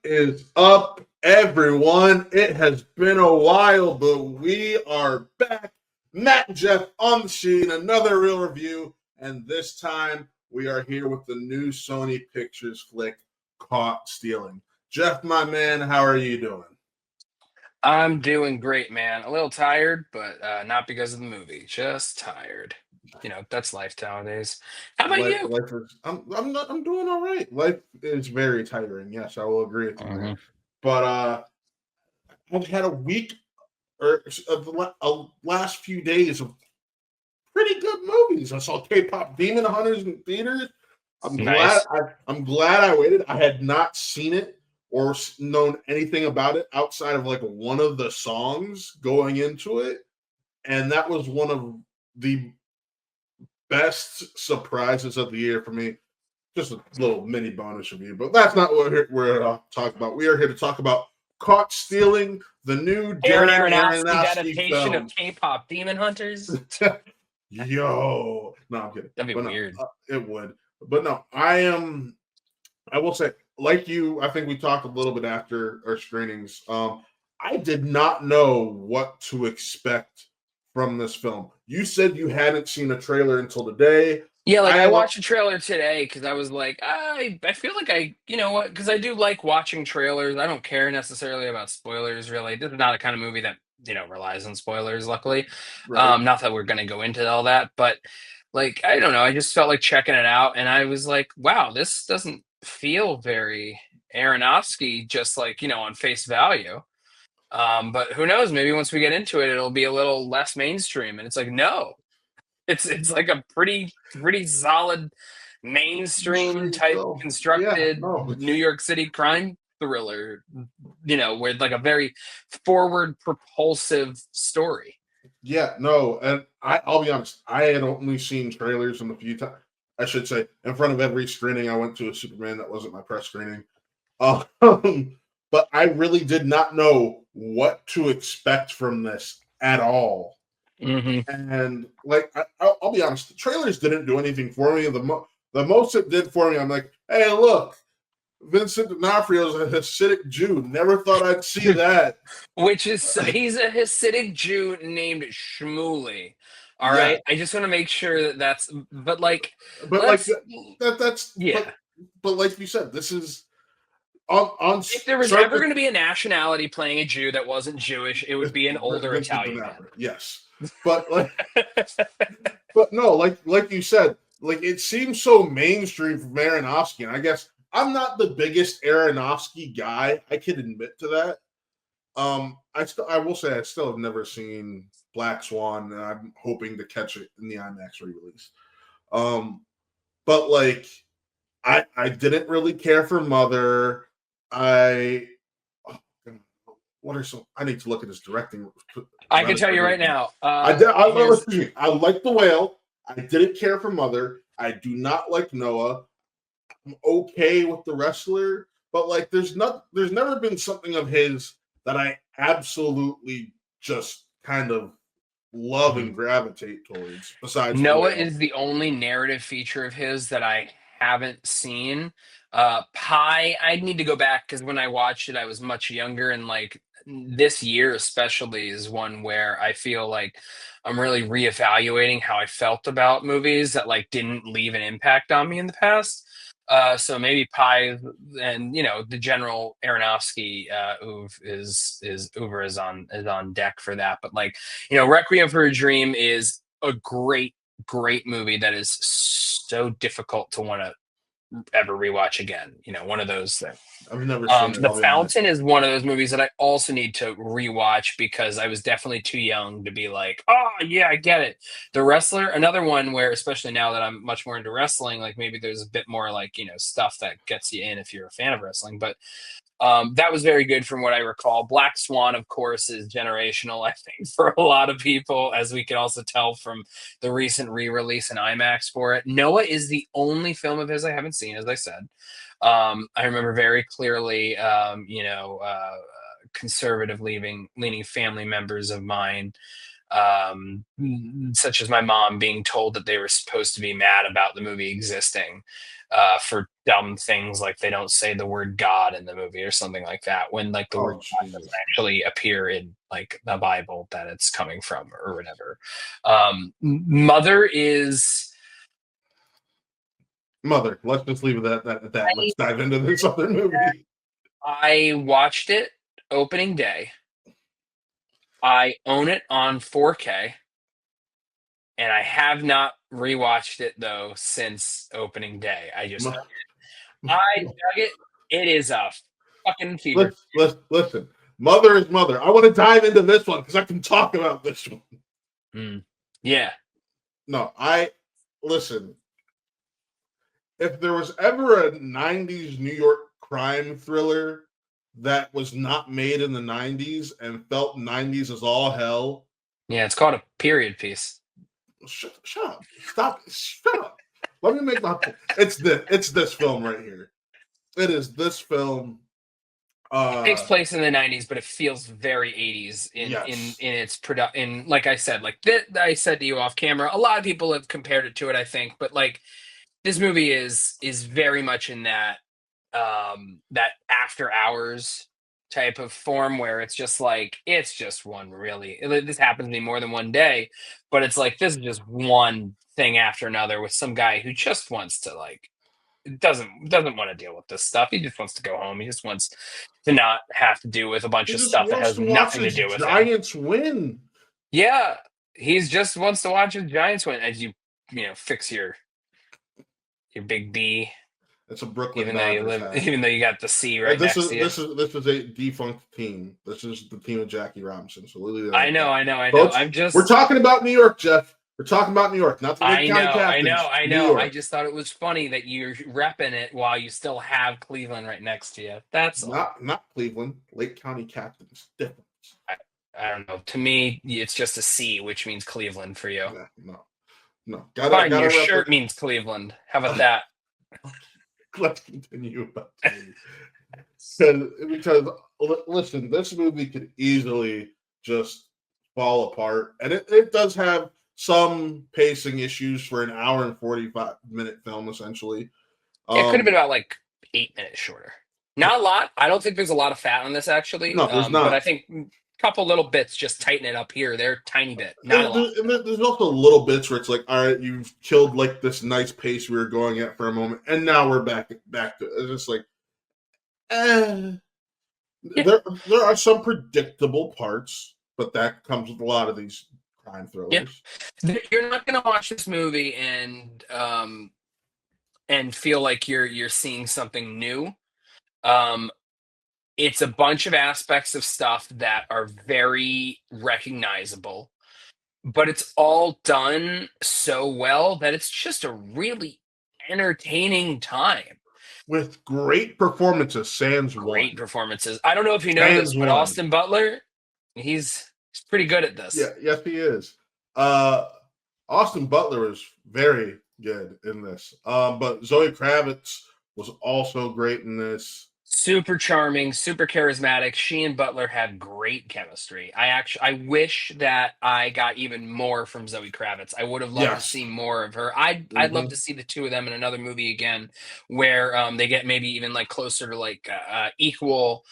Is up, everyone? It has been a while, but we are back. Matt and Geoff on the scene, another real review, and this time we are here with the new Sony Pictures flick, Caught Stealing. Geoff, my man, how are you doing? I'm doing great, man. A little tired, but not because of the movie. Just tired. That's life nowadays. How about Life, you? life is. I'm not. I'm doing all right. Life is very tiring. Yes, I will agree with you there. Mhm. But I've had a week or last few days of pretty good movies. I saw K-pop Demon Hunters in theaters. I'm glad. Nice. I'm glad I waited. I had not seen it or known anything about it outside of like one of the songs going into it, and that was one of the best surprises of the year for me. Just a little mini bonus review, but that's not what we're talking about. We are here to talk about Caught Stealing, the new Darren Darren Aronofsky's Aronofsky adaptation of film. K-pop Demon Hunters. Yo, no, I'm kidding, That'd be but no, weird. it would. But no, I am. I will say, like you, I think we talked a little bit after our screenings. I did not know what to expect from this film. You said you hadn't seen a trailer until today. Yeah, like I I have a watched a trailer today because I was like, I feel like you know what? Because I do like watching trailers. I don't care necessarily about spoilers, really. This is not a kind of movie that relies on spoilers. Luckily, right. not that we're gonna go into all that, but like I don't know. I just felt like checking it out, and I was like, wow, this doesn't feel very Aronofsky, just like on face value. But who knows? Maybe once we get into it, it'll be a little less mainstream. And it's like, no, it's like a pretty solid mainstream Stream type film. Yeah, constructed no, New York City crime thriller, with like a very forward propulsive story. yeah, no, and I'll be honest. I had only seen trailers in a few times. I should say, in front of every screening, I went to a Superman that wasn't my press screening. Um, but I really did not know what to expect from this at all. Hmm. And like, I'll be honest, the trailers didn't do anything for me. The most it did for me, I'm like, hey, look, Vincent D'Onofrio's a Hasidic Jew. Never thought I'd see that. Which is he's a Hasidic Jew named Shmuley. All Yeah, right, I just want to make sure that that's. But like, but like let's. that's Yeah. but like you said, this is on If there was ever surface. going to be a nationality playing a Jew that wasn't Jewish, it would be an older Vincent Italian man. D'Onofrio, yes, but like, but no, like you said, like it seems so mainstream from Aronofsky, and I guess I'm not the biggest Aronofsky guy. I can admit to that. I will say I still have never seen Black Swan, and I'm hoping to catch it in the IMAX re-release. Um, but like I didn't really care for Mother. I oh, what are some? I need to look at his directing. I can tell you right now, I did. his I like The Whale. I didn't care for Mother. I do not like Noah. I'm okay with The Wrestler, but like, there's never been something of his that I absolutely just kind of love and gravitate towards. Besides The Noah Whale, is the only narrative feature of his that I haven't seen. Pi, I'd need to go back because when I watched it, I was much younger, and like this year especially is one where I feel like I'm really reevaluating how I felt about movies that like didn't leave an impact on me in the past. So maybe Pi and the general Aronofsky Uber is on deck for that. But like Requiem for a Dream is a great movie that is so difficult to want to ever rewatch again. One of those things. I've never seen it. The I'll be honest. Fountain is one of those movies that I also need to rewatch because I was definitely too young to be like, oh yeah, I get it. The Wrestler, another one where, especially now that I'm much more into wrestling, like maybe there's a bit more like stuff that gets you in if you're a fan of wrestling. But that was very good from what I recall. Black Swan, of course, is generational, I think, for a lot of people, as we can also tell from the recent re-release in IMAX for it. Noah is the only film of his I haven't seen, as I said. I remember very clearly, conservative leaning family members of mine such as my mom being told that they were supposed to be mad about the movie existing for dumb things like they don't say the word God in the movie or something like that, when like the word Oh God doesn't Jesus. actually appear in like the Bible that it's coming from or whatever. Mother is. Mother. Let's just leave it at that. I, Let's dive into this other movie. I watched it opening day. I own it on 4K, and I have not rewatched it though since opening day. Mo- I dug it. It is a fucking fever. listen. Mother is mother. I want to dive into this one because I can talk about this one. Yeah. No, I listen. If there was ever a 90s New York crime thriller that was not made in the 90s and felt 90s as all hell, Yeah, it's called a period piece. shut up. Stop. Shut up. Let me make my point. It's this film right here. It is this film. It takes place in the 90s, but it feels very 80s Yes. in its production. Like I said, like I said to you off camera, a lot of people have compared it to it, I think, but like this movie is very much in that after hours type of form where it's just like it's just one really this happens to me more than one day, but it's like this is just one thing after another with some guy who just wants to like doesn't want to deal with this stuff. He just wants to go home. He just wants to not have to do with a bunch He of just stuff that wants has to watch nothing to his do with him. Giants win. Yeah, he's just wants to watch his Giants win as you fix your big B. It's a Brooklyn Even though you Dodgers live, hat. even though you got the C right This next is to you. this is a defunct team. This is the team of Jackie Robinson. So we'll leave I like know, that. I know, I know. Folks, we're talking about New York, Jeff. We're talking about New York, not the Lake I County know, I know, Captains. I New know. I York, just thought it was funny that you're repping it while you still have Cleveland right next to you. That's all. not Cleveland. Lake County Captains. Difference. I don't know. To me, it's just a C, which means Cleveland for you. Yeah, no. Fine, Gotta your shirt replicate. means Cleveland. How about that? Let's continue about because listen, this movie could easily just fall apart, and it does have some pacing issues for an hour and 45-minute film, essentially. It could have been Um, about like 8 minutes shorter. Not a lot. I don't think there's a lot of fat on this actually. no, there's But I not. think a couple little bits just tighten it up here. They're tiny bit, not a lot. There's also little bits where it's like, all right, you've killed like this nice pace we were going at for a moment, and now we're back to it's just like, eh. Yeah. There are some predictable parts, but that comes with a lot of these crime Yeah. thrillers. You're not gonna watch this movie and feel like you're seeing something new. Um, it's a bunch of aspects of stuff that are very recognizable, but it's all done so well that it's just a really entertaining time. With great performances, sans Great one. performances. I don't know if you know this, Sans but one. Austin Butler, he's pretty good at Yeah, this. yes, he is. Austin Butler was very good in this. But Zoe Kravitz was also great in this. Super charming, super charismatic. She and Butler have great chemistry. I wish that I got even more from Zoe Kravitz. I would have loved to Yes. see more of her. I'd love to see the two of them in another movie again, where they get maybe even like closer to like equal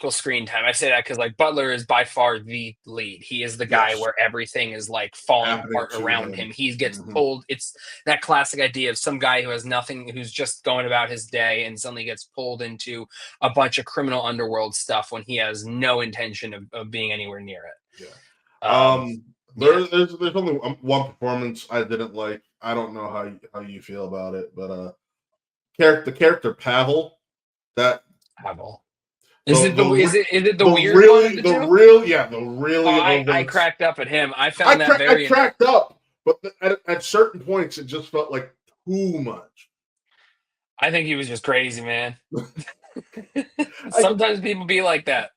screen time. I say that because like Butler is by far the lead. He is the guy Yes. where everything is like falling Happening apart to around him. him. He gets Mhm. pulled. It's that classic idea of some guy who has nothing, who's just going about his day and suddenly gets pulled into a bunch of criminal underworld stuff when he has no intention of being anywhere near it. Yeah. um yeah There's only one performance I didn't like. I don't know how you feel about it, but the character Pavel, that Pavel. the Is it the the weird one of really the the two? real yeah the Oh, really I over. cracked up at him. I found that I very cracked up, but at certain points it just felt like too much. I think he was just crazy, man. I, Sometimes people be like that.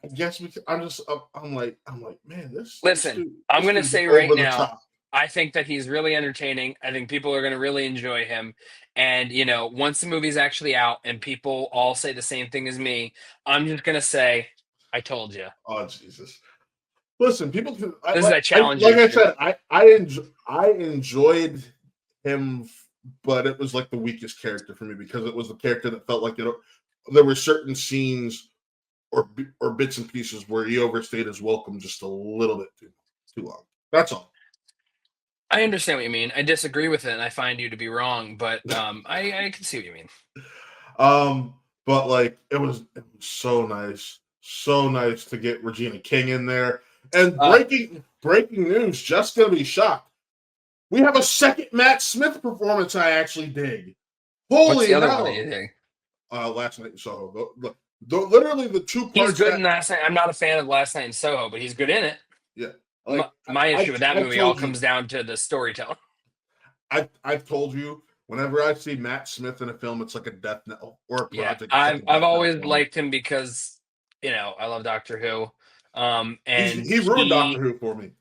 I guess I'm like man, Listen, I'm this going to dude's say right over the now, top. I think that he's really entertaining. I think people are going to really enjoy him. And, once the movie's actually out and people all say the same thing as me, I'm just going to say, I told you. Oh Jesus. Listen, people can. This is a challenge. Like I said, I enjoyed him, but it was like the weakest character for me because it was the character that felt like there were certain scenes or bits and pieces where he overstayed his welcome just a little bit too long. That's all. I understand what you mean. I disagree with it, and I find you to be wrong, but I can see what you mean. But like it was so nice to get Regina King in there. And breaking news, just gonna be shocked. We have a second Matt Smith performance I actually dig. Holy What's the other hell. one that you think? Last Night in Soho. Literally the two parts. He's good in Last Night. I'm not a fan of Last Night in Soho, but he's good in it. Yeah. Like, my issue with that movie all comes down to the storytelling. I've told you, whenever I see Matt Smith in a film, it's like a death knell or a project. Yeah, I've always liked him because I love Doctor Who. And he ruined Doctor Who for me.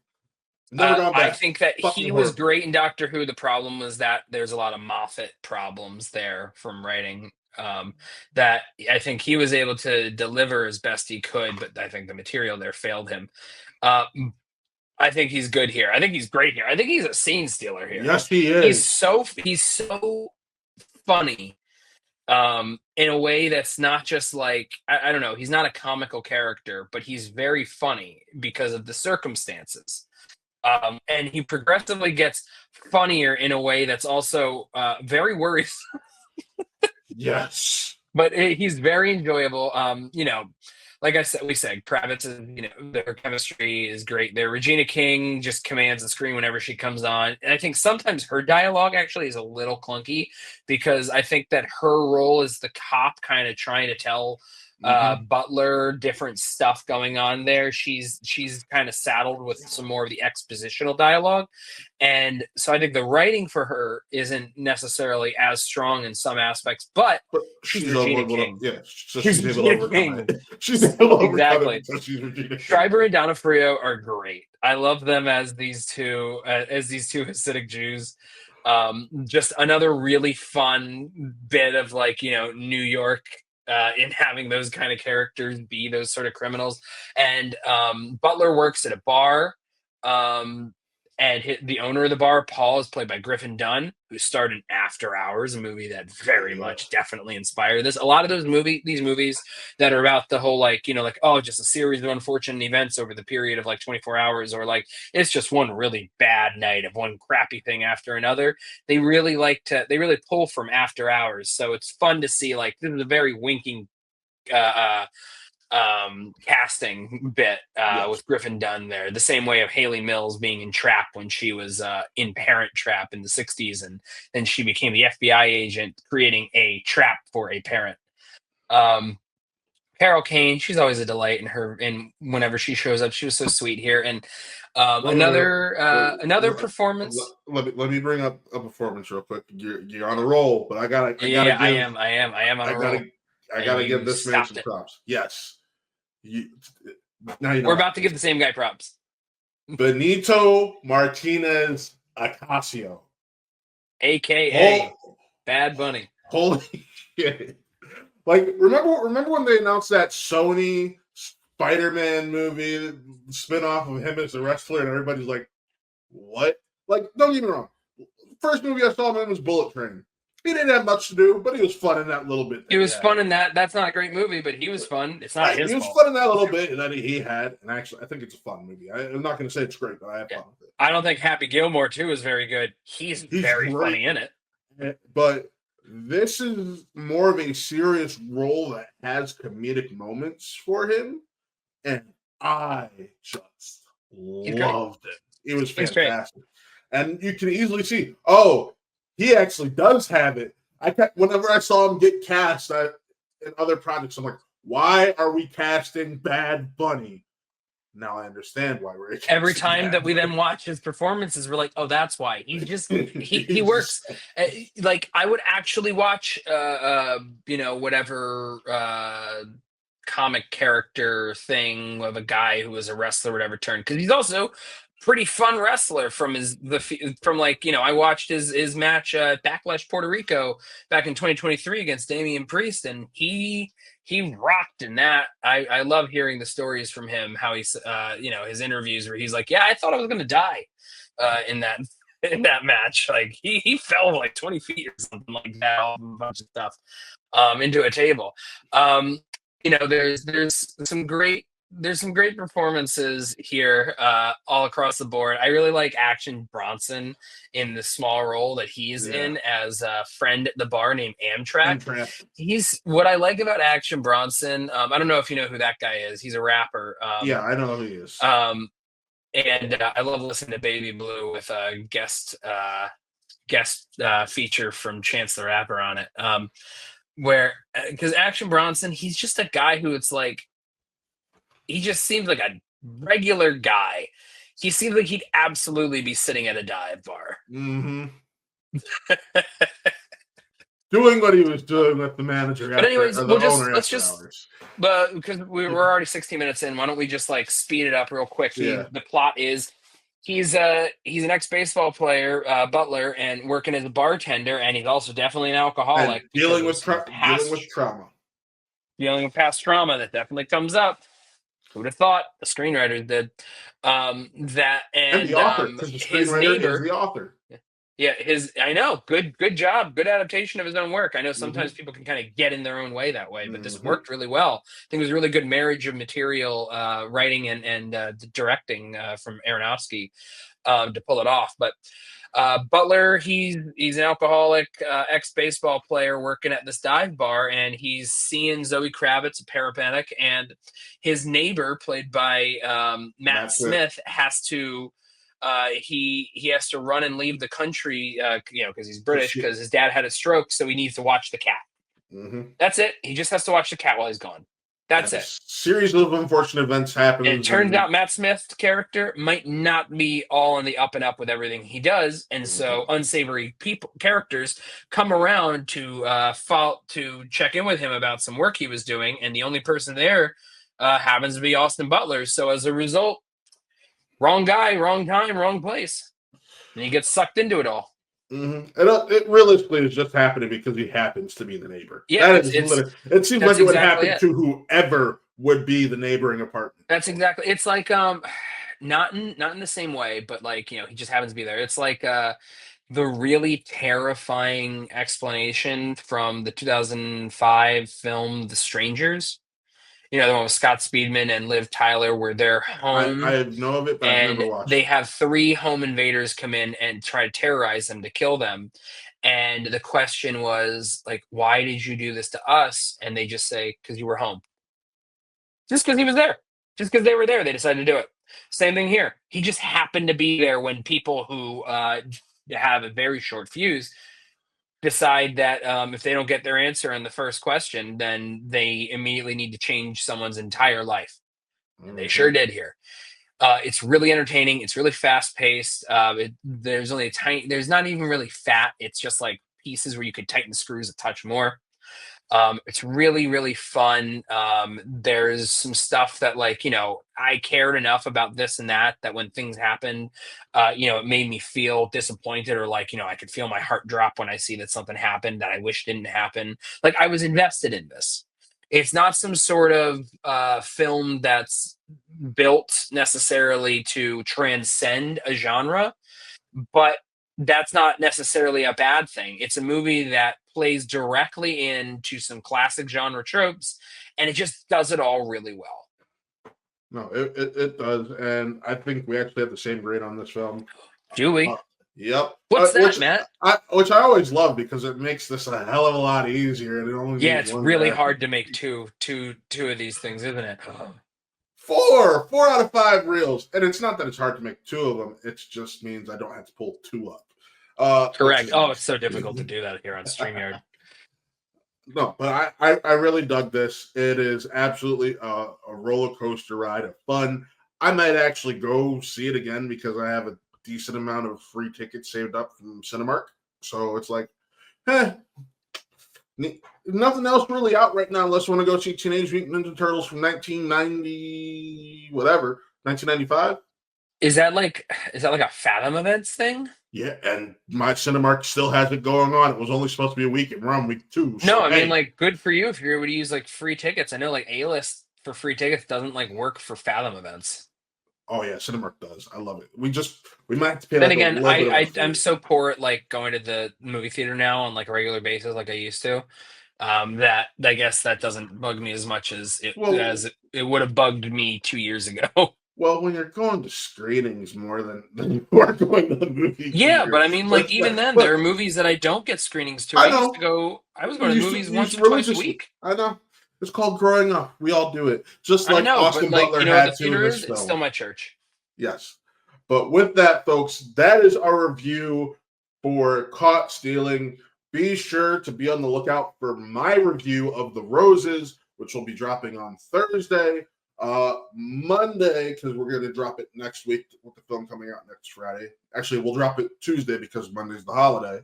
Never gone back. I think that he was great in Doctor Who. The problem was that there's a lot of Moffat problems there from writing. That I think he was able to deliver as best he could, but I think the material there failed him. I think he's good here. I think he's great here. I think he's a scene stealer here. Yes, he is. He's so funny. In a way that's not just like I don't know, he's not a comical character, but he's very funny because of the circumstances. And he progressively gets funnier in a way that's also very worrisome. Yes. But he's very enjoyable. Like we said, Kravitz is, their chemistry is great. Their Regina King just commands the screen whenever she comes on. And I think sometimes her dialogue actually is a little clunky because I think that her role as the cop kind of trying to tell Butler different stuff going on there. She's kind of saddled with some more of the expositional dialogue. And so I think the writing for her isn't necessarily as strong in some aspects, but she's Regina King. Yeah, so she's able to overcome it. She's able to overcome it. She's Regina King. Schreiber and D'Onofrio are great. I love them as these two Hasidic Jews. Just another really fun bit of New York in having those kind of characters be those sort of criminals. And Butler works at a bar. And the owner of the bar, Paul, is played by Griffin Dunne, who starred in After Hours, a movie that very much definitely inspired this. A lot of these movies that are about the whole just a series of unfortunate events over the period of 24 hours, or it's just one really bad night of one crappy thing after another. They really pull from After Hours, so it's fun to see. This is a very winking casting bit with Griffin Dunne there, the same way of Haley Mills being in Trap when she was in Parent Trap in the 60s, and then she became the FBI agent creating a trap for a parent. Carol Kane, she's always a delight in whenever she shows up. She was so sweet here. And another performance. Let me bring up a performance real quick. You're on a roll, but I am on a roll. I gotta give this man some props. Yes. We're about to give the same guy props. Benito Martinez Acasio, aka Bad Bunny. Holy shit! Remember when they announced that Sony Spider-Man movie spin-off of him as a wrestler, and everybody's like, "What?" Don't get me wrong. First movie I saw him in was Bullet Train. He didn't have much to do, but he was fun in that little bit. He was fun in that. That's not a great movie, but he was fun. It's not his fault. He was fun in that little bit that he had. And actually, I think it's a fun movie. I'm not going to say it's great, but I have fun with it. I don't think Happy Gilmore, too, is very good. He's very funny in it. But this is more of a serious role that has comedic moments for him. And I just loved it. It was fantastic. And you can easily see, he actually does have it. Whenever I saw him get cast in other projects, I'm like, why are we casting Bad Bunny? Now I understand why we're casting every time that we then watch his performances, we're like, oh, that's why. He works. I would actually watch whatever comic character thing of a guy who was a wrestler, whatever turn, because he's also pretty fun wrestler I watched his match at Backlash Puerto Rico back in 2023 against Damian Priest, and he he rocked in that. I love hearing the stories from him, how he's his interviews where he's like, yeah, I thought I was gonna die in that in that match. Like he fell like 20 feet or something like that, all a bunch of stuff into a table. There's some great performances here all across the board. I really like Action Bronson in the small role that he's in as a friend at the bar named Amtrak. He's what I like about Action Bronson. I don't know if you know who that guy is. He's a rapper. Yeah, I know who he is. And I love listening to Baby Blue with a guest feature from Chance the Rapper on it. Where because Action Bronson, he's just a guy who it's like he just seems like a regular guy. He seems like he'd absolutely be sitting at a dive bar. Mm-hmm. Doing what he was doing with the manager. But anyways, but because we're already 16 minutes in, why don't we just like speed it up real quick? The plot is he's an ex-baseball player, Butler, and working as a bartender, and he's also definitely an alcoholic. Dealing with trauma. Dealing with past trauma that definitely comes up. Who'd have thought? The screenwriter did. And the author, because the screenwriter is the author. Yeah, I know. Good job. Good adaptation of his own work. I know sometimes people can kind of get in their own way that way, but this worked really well. I think it was a really good marriage of material, writing and directing from Aronofsky to pull it off. But Butler, he's an alcoholic ex-baseball player working at this dive bar, and he's seeing Zoe Kravitz, a paramedic, and his neighbor, played by Matt Smith, has to he has to run and leave the country, because he's British, because his dad had a stroke, so he needs to watch the cat. That's it. He just has to watch the cat while he's gone. That's it. Series of unfortunate events happen. And it turns out Matt Smith's character might not be all on the up and up with everything he does, and so unsavory characters come around to check in with him about some work he was doing, and the only person there happens to be Austin Butler. So as a result, wrong guy, wrong time, wrong place, and he gets sucked into it all. And it realistically is just happening because he happens to be the neighbor. Yeah, it seems like it would happen to whoever would be the neighboring apartment. That's exactly. It's like not in the same way, but like he just happens to be there. It's like the really terrifying explanation from the 2005 film The Strangers. The one with Scott Speedman and Liv Tyler, where they're home. I know of it, but I've never watched it. They have 3 home invaders come in and try to terrorize them, to kill them. And the question was, like, why did you do this to us? And they just say, because you were home. Just because he was there. Just because they were there, they decided to do it. Same thing here. He just happened to be there when people who have a very short fuse decide that if they don't get their answer on the first question, then they immediately need to change someone's entire life. And they sure did here. It's really entertaining. It's really fast paced. There's not even really fat. It's just like pieces where you could tighten the screws a touch more. It's really, really fun. There's some stuff that I cared enough about this and that when things happened, it made me feel disappointed, or I could feel my heart drop when I see that something happened that I wish didn't happen. Like, I was invested in this. It's not some sort of film that's built necessarily to transcend a genre, but that's not necessarily a bad thing. It's a movie that plays directly into some classic genre tropes, and it just does it all really well. No, it does, and I think we actually have the same grade on this film. Do we? Yep. What's that, Matt? Which I always love, because it makes this a hell of a lot easier. And it only it's really hard to make two of these things, isn't it? 4 out of 5 reels, and it's not that it's hard to make 2 of them. It just means I don't have to pull 2 up. Correct. It's so difficult to do that here on StreamYard. No, but I really dug this. It is absolutely a roller coaster ride of fun. I might actually go see it again, because I have a decent amount of free tickets saved up from Cinemark. So it's like, nothing else really out right now unless you want to go see Teenage Mutant Ninja Turtles from 1995. Is that like a Fathom Events thing? Yeah, and my Cinemark still has it going on. It was only supposed to be a week, and we're on week 2. So, No, I mean, like, good for you if you're able to use like free tickets. I know like A-list for free tickets doesn't like work for Fathom events. oh yeah, Cinemark does. I love it. We might have to pay Then like a again, little bit of a I'm fee. so poor at like going to the movie theater now on like a regular basis, like I used to. That I guess that doesn't bug me as much as Well, it would have bugged me 2 years ago. well, when you're going to screenings more than you are going to the movie Yeah, theater, but I mean, like like even then, there but are movies that I don't get screenings to. I know I was we going to the used to movies we used once to or twice a religiously. week. I know it's called growing up. We all do it, just I like know, but Austin like Butler you know what had the to in theater this is? It's still film. my church. Yes. But with that, folks, that is our review for Caught Stealing. Be sure to be on the lookout for my review of The Roses, which will be dropping on Thursday. Monday, because we're going to drop it next week with the film coming out next Friday. Actually, we'll drop it Tuesday because Monday's the holiday.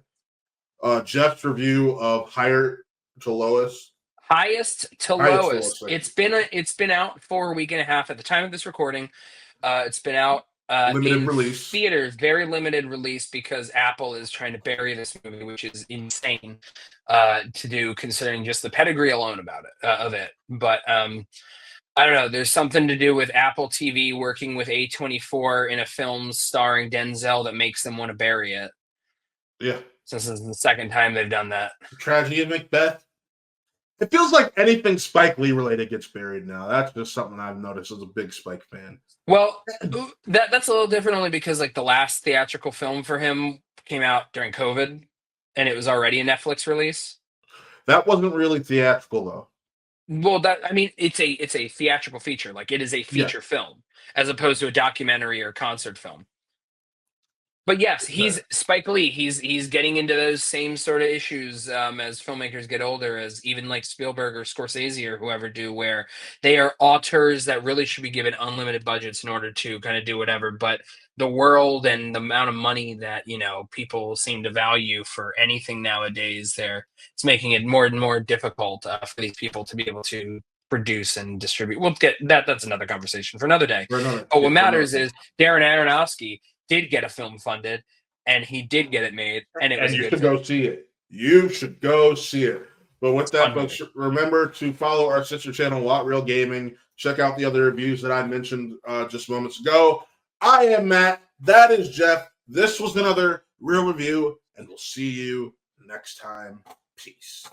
Geoff's review of Higher to Lowest. Highest to Highest to lowest. Lowest. Thank you. It's been out for a week and a half at the time of this recording. It's been out Limited in release. theaters, very limited release because Apple is trying to bury this movie, which is insane to do considering just the pedigree alone about it of it. But I don't know. There's something to do with Apple TV working with A24 in a film starring Denzel that makes them want to bury it. Yeah. Since this is the second time they've done that. Tragedy of Macbeth. It feels like anything Spike Lee related gets buried now. That's just something I've noticed as a big Spike fan. Well, that's a little different only because like the last theatrical film for him came out during COVID and it was already a Netflix release. That wasn't really theatrical though. Well, that I mean it's a theatrical feature. Like it is a Yeah. feature film as opposed to a documentary or concert film. But yes, he's Spike Lee. He's getting into those same sort of issues as filmmakers get older, as even like Spielberg or Scorsese or whoever do, where they are auteurs that really should be given unlimited budgets in order to kind of do whatever. But the world and the amount of money that people seem to value for anything nowadays, it's making it more and more difficult for these people to be able to produce and distribute. We'll get that. That's another conversation for another day. But what matters is Darren Aronofsky did get a film funded, and he did get it made, and it was you a good should film. go see it. You should go see it. But with that, folks, movie. remember to follow our sister channel, Lot Real Gaming. Check out the other reviews that I mentioned just moments ago. I am Matt. That is Geoff. This was another Real Review, and we'll see you next time. Peace.